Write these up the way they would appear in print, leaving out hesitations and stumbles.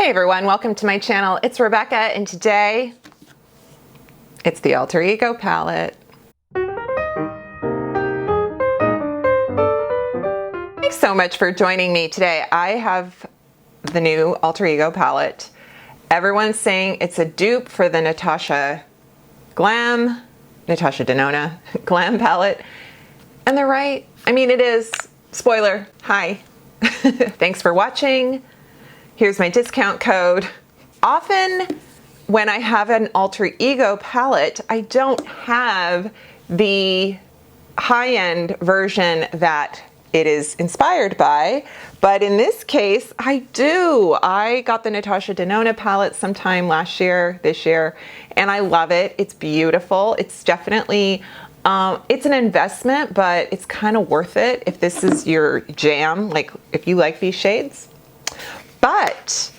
Hey everyone, welcome to my channel. It's Rebecca, and today it's the Alter Ego palette. Thanks so much for joining me today. I have the new Alter Ego palette. Everyone's saying it's a dupe for the Natasha Denona Glam palette, and they're right. I mean, it is. Spoiler, hi. Thanks for watching. Here's my discount code. Often when I have an Alter Ego palette, I don't have the high-end version that it is inspired by, but in this case, I do. I got the Natasha Denona palette sometime this year, and I love it. It's beautiful. It's definitely, it's an investment, but it's kind of worth it if this is your jam, like if you like these shades. But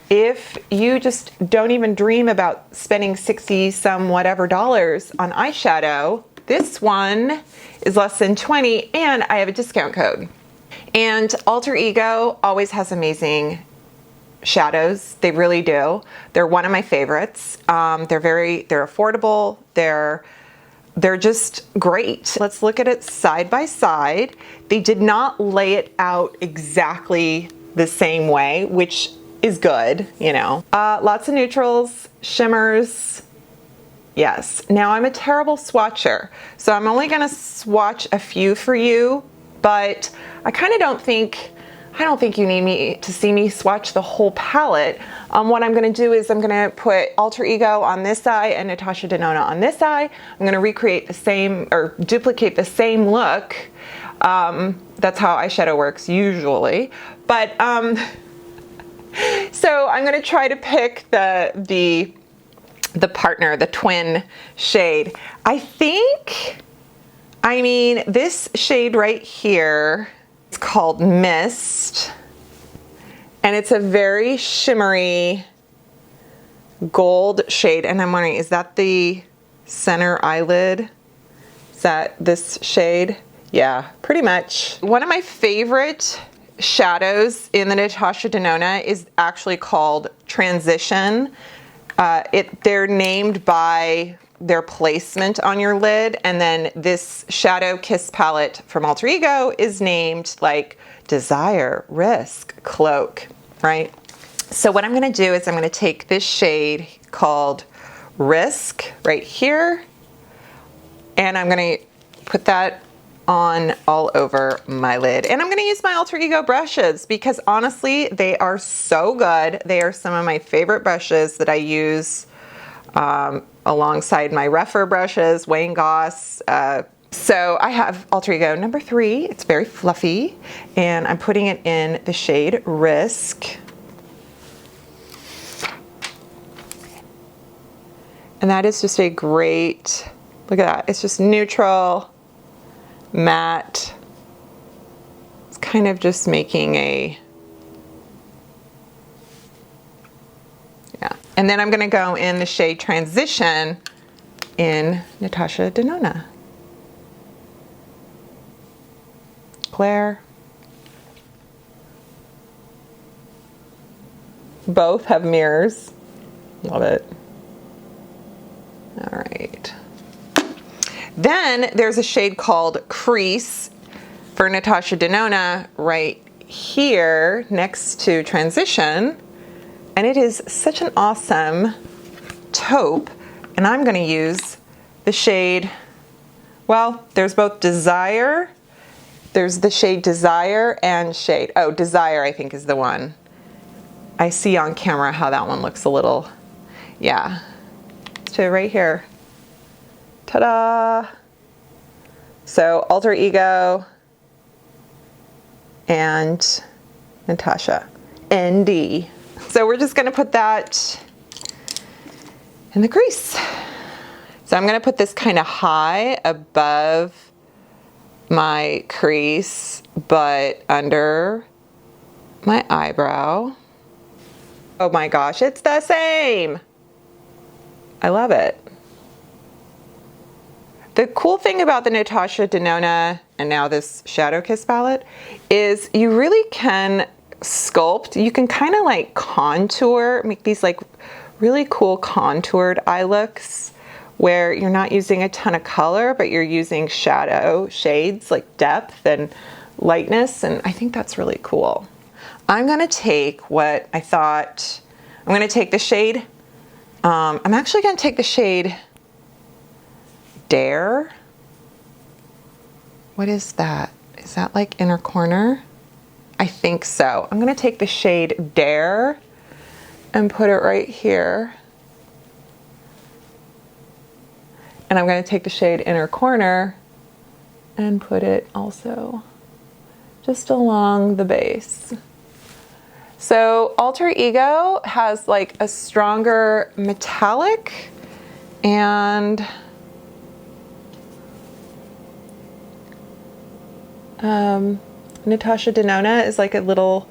if you just don't even dream about spending 60 some whatever dollars on eyeshadow, this one is less than 20 and I have a discount code. And Alter Ego always has amazing shadows. They really do. They're one of my favorites. They're affordable. They're just great. Let's look at it side by side. They did not lay it out exactly the same way, which is good, you know. Lots of neutrals, shimmers. Yes. Now I'm a terrible swatcher, so I'm only gonna swatch a few for you, but I don't think you need to see me swatch the whole palette. What I'm gonna do is I'm gonna put Alter Ego on this eye and Natasha Denona on this eye. I'm gonna recreate the same, or duplicate the same look. That's how eyeshadow works usually. But so I'm gonna try to pick the partner, the twin shade. I mean, this shade right here, it's called Mist, and it's a very shimmery gold shade. And I'm wondering, is that the center eyelid? Is that this shade? Yeah, pretty much. One of my favorite shadows in the Natasha Denona is actually called Transition. They're named by their placement on your lid, and then this Shadow Kiss palette from Alter Ego is named like Desire, Risk, Cloak, right? So what I'm gonna do is I'm gonna take this shade called Risk right here, and I'm gonna put that on all over my lid. And I'm gonna use my Alter Ego brushes because honestly, they are so good. They are some of my favorite brushes that I use alongside my rougher brushes, Wayne Goss. So I have Alter Ego number 3. It's very fluffy, and I'm putting it in the shade Risk. And that is just a great, look at that. It's just neutral, matte. It's kind of just making a, yeah. And then I'm gonna go in the shade Transition in Natasha Denona. Claire. Both have mirrors. Love it. All right. Then there's a shade called Crease for Natasha Denona right here next to Transition. And it is such an awesome taupe. And I'm gonna use the shade, well, there's both Desire, there's the shade Desire and shade, oh, Desire I think is the one. I see on camera how that one looks a little, yeah. So right here. Ta-da! So Alter Ego and Natasha, ND. So we're just gonna put that in the crease. So I'm gonna put this kind of high above my crease, but under my eyebrow. Oh my gosh, it's the same! I love it. The cool thing about the Natasha Denona and now this Shadow Kiss palette is you really can sculpt. You can kind of like contour, make these like really cool contoured eye looks where you're not using a ton of color, but you're using shadow shades like depth and lightness. And I think that's really cool. I'm gonna take what I thought, I'm gonna take the shade, I'm actually gonna take the shade Dare. What is that? Is that like inner corner? I think so. I'm gonna take the shade Dare and put it right here. And I'm gonna take the shade Inner Corner and put it also just along the base. So Alter Ego has like a stronger metallic, and Natasha Denona is like a little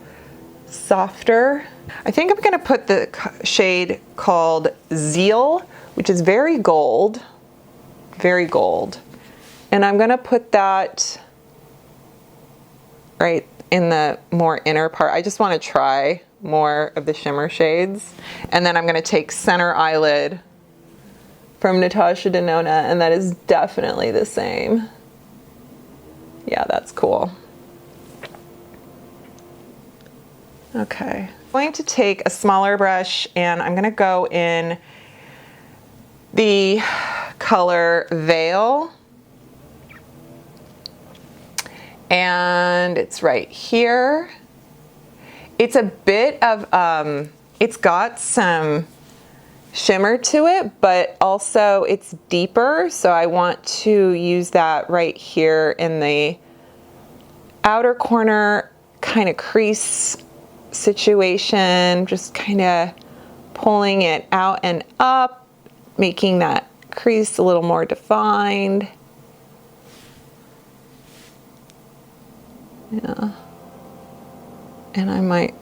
softer. I think I'm gonna put the shade called Zeal, which is very gold, and I'm gonna put that right in the more inner part. I just want to try more of the shimmer shades, and then I'm gonna take Center Eyelid from Natasha Denona, and that is definitely the same. Yeah, that's cool. Okay, I'm going to take a smaller brush and I'm gonna go in the color Veil, and it's right here. It's a bit of, it's got some shimmer to it, but also it's deeper, so I want to use that right here in the outer corner kind of crease situation, just kind of pulling it out and up, making that crease a little more defined. Yeah, and I might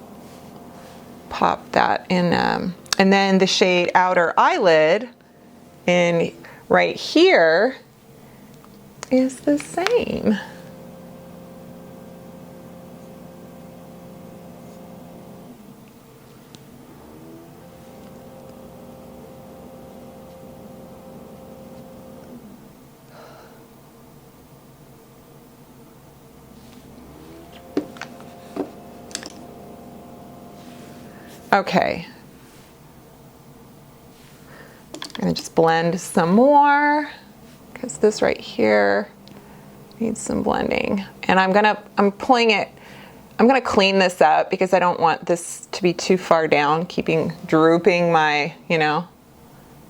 pop that in, and then the shade Outer Eyelid in right here is the same. Okay, I'm gonna just blend some more because this right here needs some blending. And I'm gonna clean this up because I don't want this to be too far down, drooping my, you know,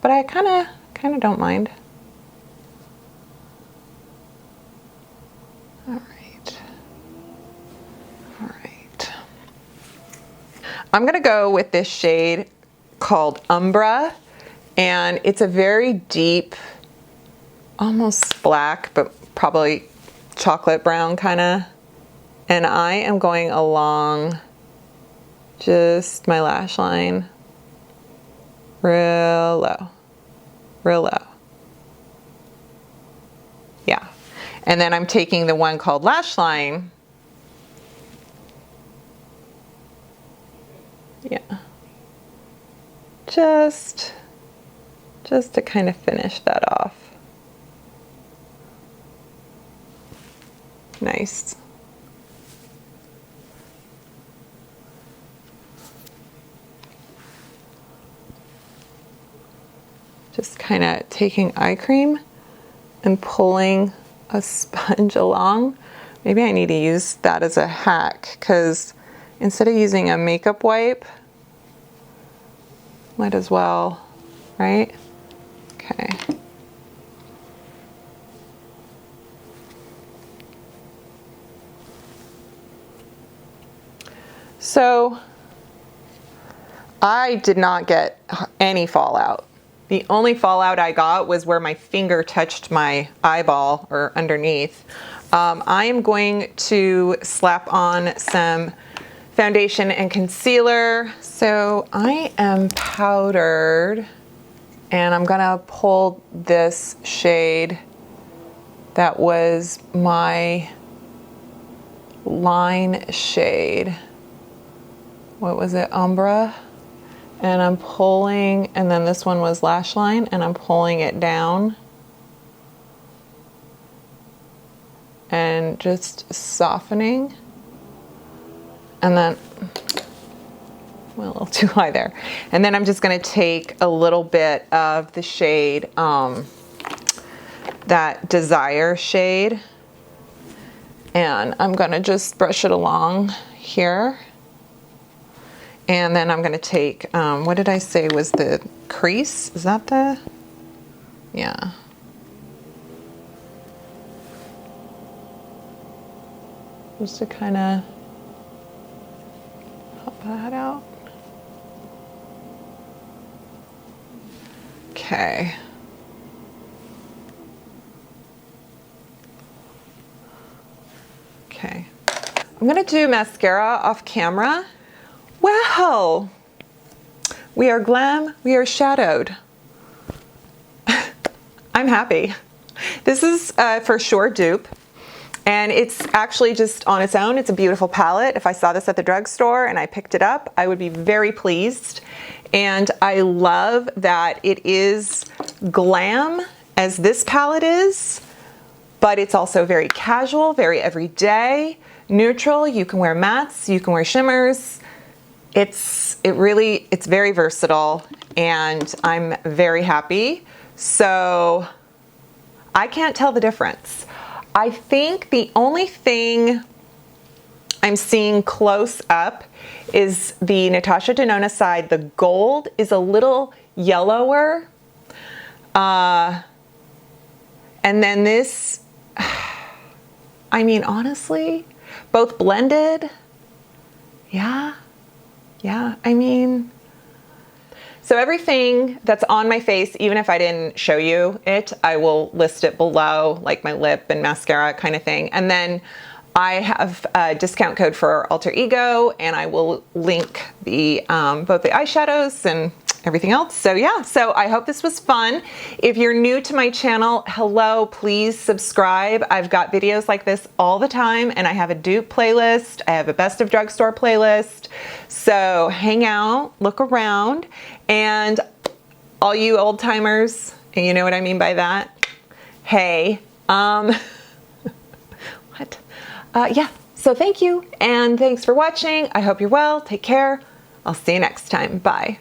but I kind of don't mind. All right. I'm gonna go with this shade called Umbra, and it's a very deep, almost black, but probably chocolate brown kind of. And I am going along just my lash line, real low, real low. Yeah. And then I'm taking the one called Lash Line. Yeah, just to kind of finish that off. Nice. Just kind of taking eye cream and pulling a sponge along. Maybe I need to use that as a hack, because instead of using a makeup wipe, might as well, right? Okay. So I did not get any fallout. The only fallout I got was where my finger touched my eyeball or underneath. I am going to slap on some foundation and concealer. So I am powdered, and I'm gonna pull this shade that was my line shade. what was it, Umbra, and I'm pulling, and then this one was Lash Line, and I'm pulling it down and just softening, and then went a little too high there, and then I'm just going to take a little bit of the shade, that Desire shade, and I'm going to just brush it along here. And then I'm going to take, what did I say was the crease? Is that the, yeah. Just to kind of help that out. Okay. Okay. I'm going to do mascara off camera. Wow, we are glam, we are shadowed. I'm happy. This is for sure dupe, and it's actually just on its own. It's a beautiful palette. If I saw this at the drugstore and I picked it up, I would be very pleased. And I love that it is glam as this palette is, but it's also very casual, very everyday, neutral. You can wear mattes, you can wear shimmers. It's very versatile, and I'm very happy. So I can't tell the difference. I think the only thing I'm seeing close up is the Natasha Denona side. The gold is a little yellower. And then this, I mean, honestly, both blended. Yeah, I mean, so everything that's on my face, even if I didn't show you it, I will list it below, like my lip and mascara kind of thing. And then I have a discount code for Alter Ego, and I will link the both the eyeshadows and everything else. So yeah, so I hope this was fun. If you're new to my channel, hello, please subscribe. I've got videos like this all the time, and I have a dupe playlist. I have a best of drugstore playlist. So hang out, look around, and all you old timers, and you know what I mean by that. Hey, what? Yeah, so thank you, and thanks for watching. I hope you're well. Take care. I'll see you next time. Bye.